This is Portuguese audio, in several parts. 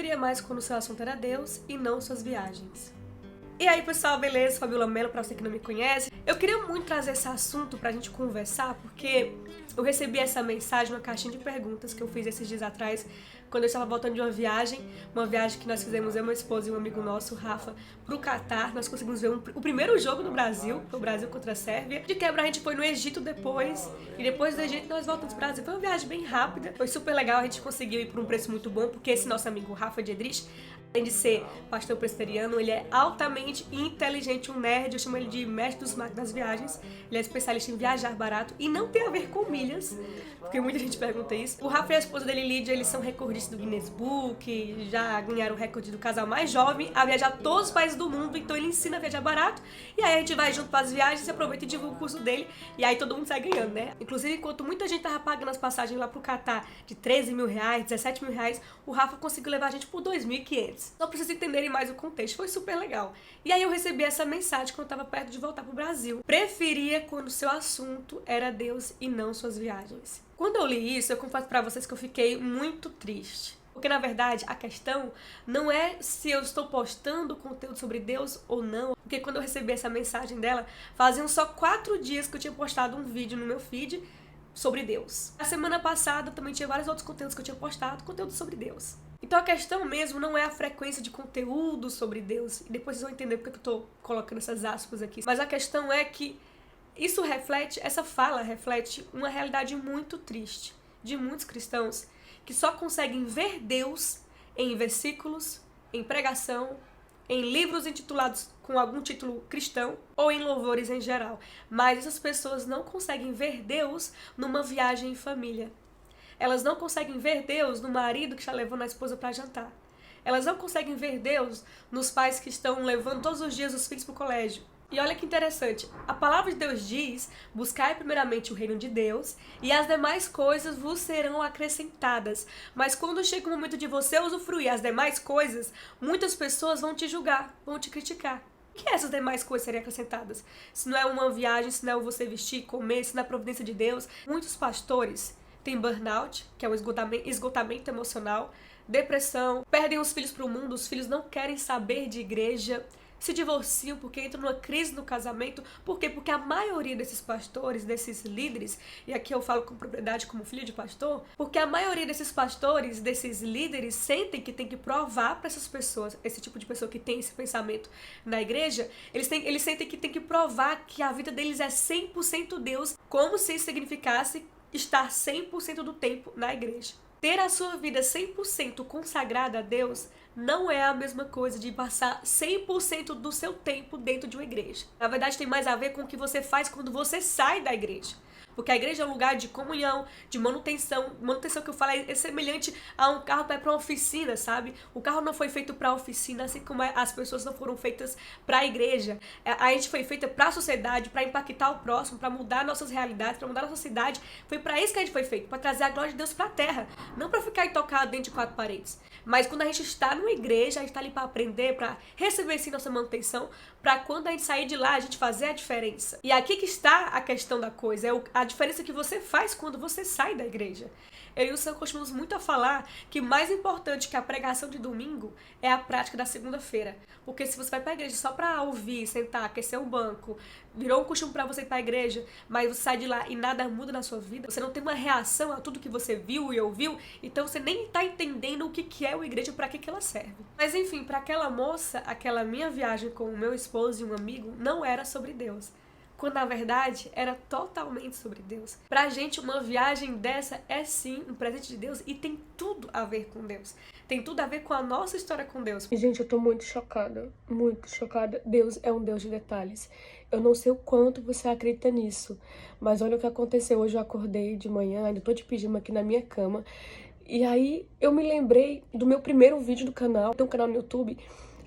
saberia mais quando o seu assunto era Deus e não suas viagens. E aí pessoal, beleza? Fabiola Mello, pra você que não me conhece. Eu queria muito trazer esse assunto pra gente conversar, porque eu recebi essa mensagem, uma caixinha de perguntas que eu fiz esses dias atrás, quando eu estava voltando de uma viagem que nós fizemos, eu, meu esposo e um amigo nosso, Rafa, pro Catar. Nós conseguimos ver o primeiro jogo no Brasil, o Brasil contra a Sérvia. De quebra a gente foi no Egito depois, e depois do Egito nós voltamos pro Brasil. Foi uma viagem bem rápida, foi super legal, a gente conseguiu ir por um preço muito bom, porque esse nosso amigo Rafa Diedrich, além de ser pastor presbiteriano, ele é altamente inteligente, um nerd, eu chamo ele de mestre dos magos das viagens. Ele é especialista em viajar barato e não tem a ver com milhas, porque muita gente pergunta isso. O Rafa e a esposa dele, Lídia, eles são recordistas do Guinness Book, já ganharam o recorde do casal mais jovem a viajar todos os países do mundo, então ele ensina a viajar barato, e aí a gente vai junto para as viagens, aproveita e divulga o curso dele, e aí todo mundo sai ganhando, né? Inclusive, enquanto muita gente tava pagando as passagens lá pro Catar de 13 mil reais, 17 mil reais, o Rafa conseguiu levar a gente por 2.500. Só pra vocês entenderem mais o contexto, foi super legal. E aí eu recebi essa mensagem quando eu tava perto de voltar pro Brasil. Preferia quando seu assunto era Deus e não suas viagens. Quando eu li isso, eu confesso pra vocês que eu fiquei muito triste. Porque, na verdade, a questão não é se eu estou postando conteúdo sobre Deus ou não. Porque quando eu recebi essa mensagem dela, faziam só 4 dias que eu tinha postado um vídeo no meu feed sobre Deus. A semana passada também tinha vários outros conteúdos que eu tinha postado, conteúdo sobre Deus. Então a questão mesmo não é a frequência de conteúdo sobre Deus, e depois vocês vão entender porque eu tô colocando essas aspas aqui, mas a questão é que essa fala reflete uma realidade muito triste de muitos cristãos que só conseguem ver Deus em versículos, em pregação, em livros intitulados com algum título cristão ou em louvores em geral. Mas essas pessoas não conseguem ver Deus numa viagem em família. Elas não conseguem ver Deus no marido que está levando a esposa para jantar. Elas não conseguem ver Deus nos pais que estão levando todos os dias os filhos para o colégio. E olha que interessante, a palavra de Deus diz: buscai primeiramente o reino de Deus e as demais coisas vos serão acrescentadas. Mas quando chega o momento de você usufruir as demais coisas, muitas pessoas vão te julgar, vão te criticar. O que é essas demais coisas serem acrescentadas? Se não é uma viagem, se não é você vestir, comer, se não é a providência de Deus. Muitos pastores têm burnout, que é o esgotamento emocional, depressão, perdem os filhos para o mundo, os filhos não querem saber de igreja, se divorciam porque entram numa crise no casamento. Por quê? Porque a maioria desses pastores, desses líderes, e aqui eu falo com propriedade como filho de pastor, porque a maioria desses pastores, desses líderes, sentem que tem que provar para essas pessoas, esse tipo de pessoa que tem esse pensamento na igreja, eles sentem que tem que provar que a vida deles é 100% Deus, como se isso significasse estar 100% do tempo na igreja. Ter a sua vida 100% consagrada a Deus não é a mesma coisa de passar 100% do seu tempo dentro de uma igreja. Na verdade, tem mais a ver com o que você faz quando você sai da igreja. Porque a igreja é um lugar de comunhão, de manutenção. Manutenção que eu falo é semelhante a um carro para ir para uma oficina, sabe? O carro não foi feito para a oficina, assim como as pessoas não foram feitas para a igreja. A gente foi feita para a sociedade, para impactar o próximo, para mudar nossas realidades, para mudar nossa cidade. Foi para isso que a gente foi feito, para trazer a glória de Deus para a terra. Não para ficar intocado dentro de 4 paredes. Mas quando a gente está numa igreja, a gente está ali para aprender, para receber sim nossa manutenção, para quando a gente sair de lá, a gente fazer a diferença. E aqui que está a questão da coisa, é a diferença que você faz quando você sai da igreja. Eu e o Sam costumamos muito a falar que mais importante que a pregação de domingo é a prática da segunda-feira. Porque se você vai para a igreja só para ouvir, sentar, aquecer um banco, virou um costume para você ir para a igreja, mas você sai de lá e nada muda na sua vida, você não tem uma reação a tudo que você viu e ouviu, então você nem está entendendo o que é uma igreja, para que ela serve. Mas enfim, para aquela moça, aquela minha viagem com o meu esposo e um amigo não era sobre Deus, quando na verdade era totalmente sobre Deus. Pra gente, uma viagem dessa é sim um presente de Deus e tem tudo a ver com Deus. Tem tudo a ver com a nossa história com Deus. E, gente, eu tô muito chocada, muito chocada. Deus é um Deus de detalhes. Eu não sei o quanto você acredita nisso, mas olha o que aconteceu. Hoje eu acordei de manhã, ainda tô de pijama aqui na minha cama, e aí eu me lembrei do meu primeiro vídeo do canal. Tem um canal no YouTube.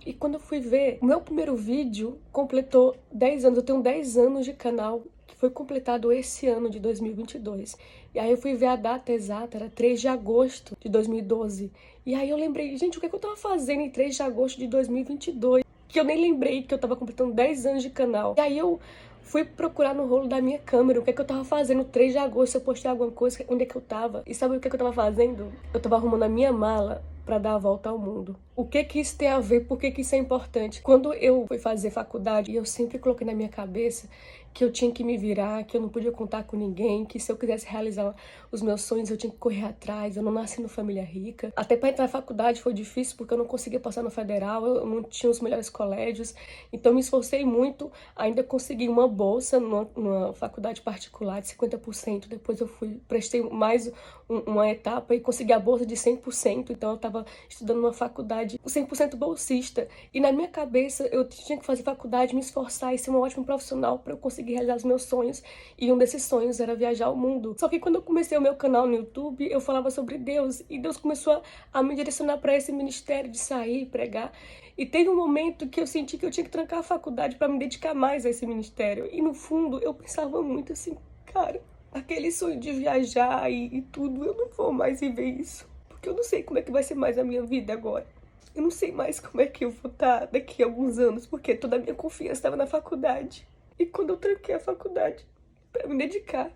E quando eu fui ver, o meu primeiro vídeo completou 10 anos. Eu tenho 10 anos de canal, que foi completado esse ano de 2022. E aí eu fui ver a data exata, era 3 de agosto de 2012. E aí eu lembrei, gente, o que eu tava fazendo em 3 de agosto de 2022? Que eu nem lembrei que eu tava completando 10 anos de canal. E aí eu Fui procurar no rolo da minha câmera o que é que eu tava fazendo. 3 de agosto eu postei alguma coisa, onde é que eu tava. E sabe o que é que eu tava fazendo? Eu tava arrumando a minha mala pra dar a volta ao mundo. O que que isso tem a ver? Por que que isso é importante? Quando eu fui fazer faculdade, eu sempre coloquei na minha cabeça que eu tinha que me virar, que eu não podia contar com ninguém, que se eu quisesse realizar os meus sonhos eu tinha que correr atrás. Eu não nasci numa família rica. Até para entrar na faculdade foi difícil porque eu não conseguia passar no federal, eu não tinha os melhores colégios. Então me esforcei muito, ainda consegui uma bolsa numa faculdade particular de 50%. Depois eu prestei mais uma etapa e consegui a bolsa de 100%. Então eu estava estudando numa faculdade 100% bolsista. E na minha cabeça eu tinha que fazer faculdade, me esforçar e ser uma ótima profissional para eu conseguir realizar os meus sonhos. E um desses sonhos era viajar ao mundo. Só que quando eu comecei o meu canal no YouTube, eu falava sobre Deus. E Deus começou a me direcionar para esse ministério de sair e pregar. E teve um momento que eu senti que eu tinha que trancar a faculdade para me dedicar mais a esse ministério. E no fundo eu pensava muito assim, cara, aquele sonho de viajar e tudo, eu não vou mais viver isso. Porque eu não sei como é que vai ser mais a minha vida agora. Eu não sei mais como é que eu vou estar daqui a alguns anos, porque toda a minha confiança estava na faculdade. E quando eu tranquei a faculdade para me dedicar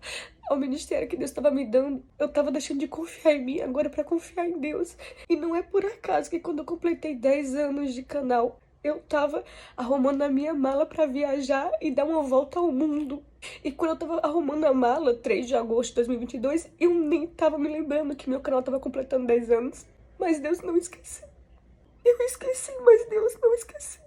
ao ministério que Deus estava me dando, eu estava deixando de confiar em mim agora para confiar em Deus. E não é por acaso que quando eu completei 10 anos de canal, eu estava arrumando a minha mala para viajar e dar uma volta ao mundo. E quando eu estava arrumando a mala, 3 de agosto de 2022, eu nem estava me lembrando que meu canal estava completando 10 anos. Mas Deus não esqueceu. Eu esqueci, mas Deus não esqueceu.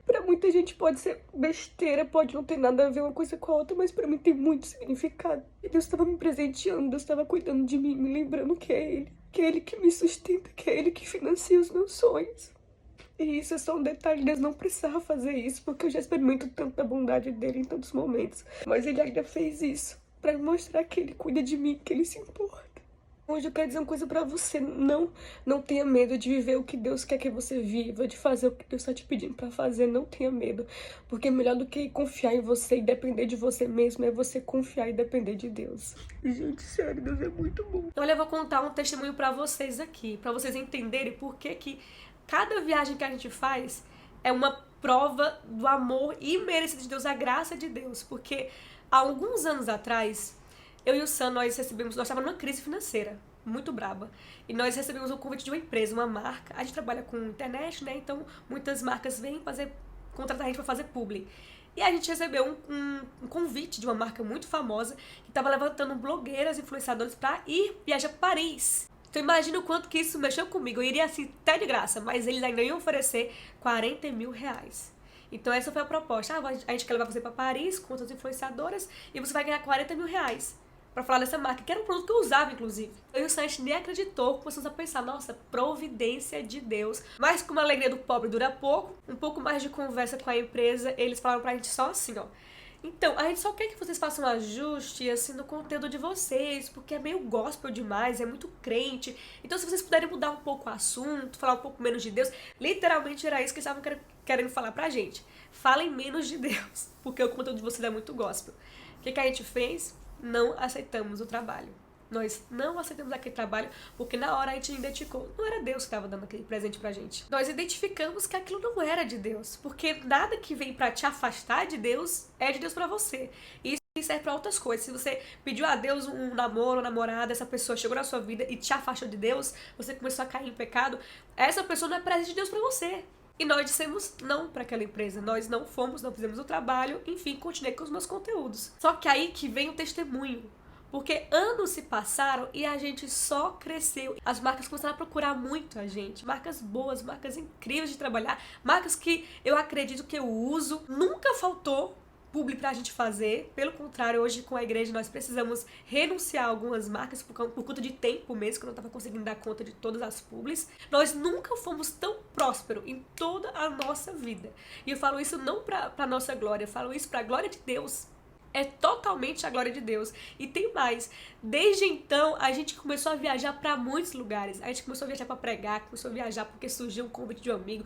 Pra muita gente pode ser besteira, pode não ter nada a ver uma coisa com a outra, mas pra mim tem muito significado. E Deus estava me presenteando, Deus estava cuidando de mim, me lembrando que é Ele que me sustenta, que é Ele que financia os meus sonhos. E isso é só um detalhe, Deus não precisava fazer isso, porque eu já experimento tanto da bondade dele em tantos momentos. Mas Ele ainda fez isso pra me mostrar que Ele cuida de mim, que Ele se importa. Hoje eu quero dizer uma coisa pra você, não tenha medo de viver o que Deus quer que você viva, de fazer o que Deus está te pedindo pra fazer, não tenha medo, porque melhor do que confiar em você e depender de você mesmo é você confiar e depender de Deus. Gente, sério, Deus é muito bom. Olha, eu vou contar um testemunho pra vocês aqui, pra vocês entenderem por que cada viagem que a gente faz é uma prova do amor imerecido de Deus, a graça de Deus, porque há alguns anos atrás, eu e o Sam, nós estávamos numa crise financeira muito braba. E nós recebemos um convite de uma empresa, uma marca. A gente trabalha com internet, né? Então muitas marcas vêm contratar a gente para fazer publi. E a gente recebeu um convite de uma marca muito famosa que estava levantando blogueiras, influenciadores para ir viajar para Paris. Então imagina o quanto que isso mexeu comigo. Eu iria assim até de graça, mas eles ainda iam oferecer 40 mil reais. Então essa foi a proposta. A gente quer levar você para Paris com outras influenciadoras e você vai ganhar 40 mil reais. Pra falar dessa marca, que era um produto que eu usava, inclusive. Eu e o Sanches nem acreditou, começamos a pensar, nossa, providência de Deus. Mas como a alegria do pobre dura pouco, um pouco mais de conversa com a empresa, eles falaram pra gente só assim, ó. Então, a gente só quer que vocês façam um ajuste, assim, no conteúdo de vocês, porque é meio gospel demais, é muito crente. Então, se vocês puderem mudar um pouco o assunto, falar um pouco menos de Deus, literalmente era isso que eles estavam querendo falar pra gente. Falem menos de Deus, porque o conteúdo de vocês é muito gospel. O que a gente fez? Não aceitamos o trabalho. Nós não aceitamos aquele trabalho porque na hora a gente identificou, não era Deus que estava dando aquele presente pra gente. Nós identificamos que aquilo não era de Deus, porque nada que vem pra te afastar de Deus é de Deus pra você. E isso serve pra outras coisas. Se você pediu a Deus um namoro, uma namorada, essa pessoa chegou na sua vida e te afastou de Deus, você começou a cair em pecado, essa pessoa não é presente de Deus pra você. E nós dissemos não para aquela empresa, nós não fomos, não fizemos o trabalho, enfim, continuei com os meus conteúdos. Só que aí que vem o testemunho, porque anos se passaram e a gente só cresceu. As marcas começaram a procurar muito a gente, marcas boas, marcas incríveis de trabalhar, marcas que eu acredito que eu uso, nunca faltou publi pra gente fazer, pelo contrário, hoje com a igreja nós precisamos renunciar a algumas marcas por conta de tempo mesmo, que eu não estava conseguindo dar conta de todas as publis. Nós nunca fomos tão prósperos em toda a nossa vida. E eu falo isso não pra nossa glória, eu falo isso pra glória de Deus. É totalmente a glória de Deus. E tem mais. Desde então, a gente começou a viajar para muitos lugares. A gente começou a viajar para pregar, começou a viajar porque surgiu um convite de um amigo.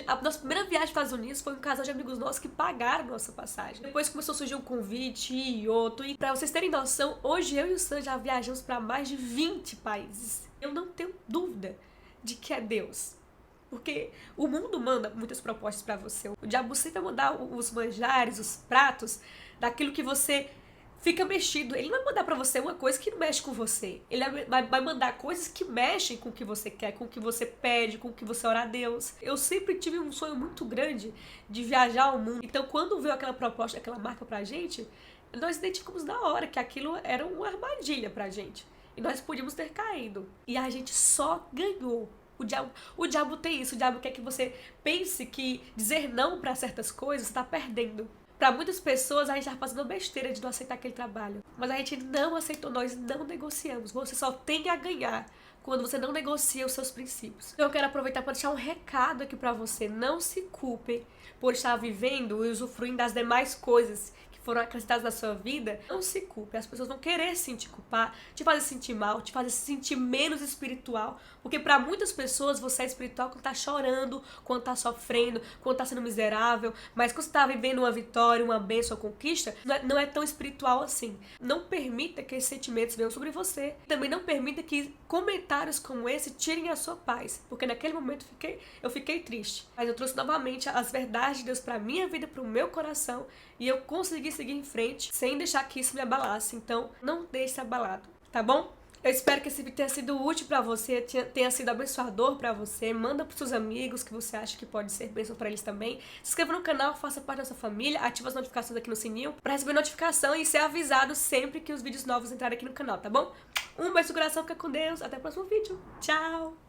A nossa primeira viagem para os Estados Unidos foi um casal de amigos nossos que pagaram a nossa passagem. Depois começou a surgir um convite e outro. E para vocês terem noção, hoje eu e o Sam já viajamos para mais de 20 países. Eu não tenho dúvida de que é Deus. Porque o mundo manda muitas propostas pra você. O diabo sempre vai mandar os manjares, os pratos, daquilo que você fica mexido. Ele não vai mandar pra você uma coisa que mexe com você. Ele vai mandar coisas que mexem com o que você quer, com o que você pede, com o que você ora a Deus. Eu sempre tive um sonho muito grande de viajar ao mundo. Então, quando veio aquela proposta, aquela marca pra gente, nós identificamos na hora que aquilo era uma armadilha pra gente. E nós podíamos ter caído. E a gente só ganhou. O diabo tem isso. O diabo quer que você pense que dizer não pra certas coisas está perdendo. Pra muitas pessoas, a gente tá fazendo besteira de não aceitar aquele trabalho. Mas a gente não aceitou, nós não negociamos. Você só tem a ganhar quando você não negocia os seus princípios. Então eu quero aproveitar para deixar um recado aqui pra você. Não se culpe por estar vivendo e usufruindo das demais coisas que foram acrescentadas na sua vida. Não se culpe. As pessoas vão querer sim te culpar, te fazer sentir mal, te fazer se sentir menos espiritual. Porque pra muitas pessoas você é espiritual quando tá chorando, quando tá sofrendo, quando tá sendo miserável. Mas quando você tá vivendo uma vitória, uma bênção, uma conquista, não é tão espiritual assim. Não permita que esses sentimentos venham sobre você. Também não permita que comentários como esse tirem a sua paz. Porque naquele momento eu fiquei triste. Mas eu trouxe novamente as verdades de Deus pra minha vida, pro meu coração. E eu consegui seguir em frente sem deixar que isso me abalasse. Então, não deixe ser abalado, tá bom? Eu espero que esse vídeo tenha sido útil pra você, tenha sido abençoador pra você. Manda pros seus amigos que você acha que pode ser bênção pra eles também. Se inscreva no canal, faça parte da sua família, ativa as notificações aqui no sininho pra receber notificação e ser avisado sempre que os vídeos novos entrarem aqui no canal, tá bom? Um beijo no coração, fica com Deus, até o próximo vídeo. Tchau!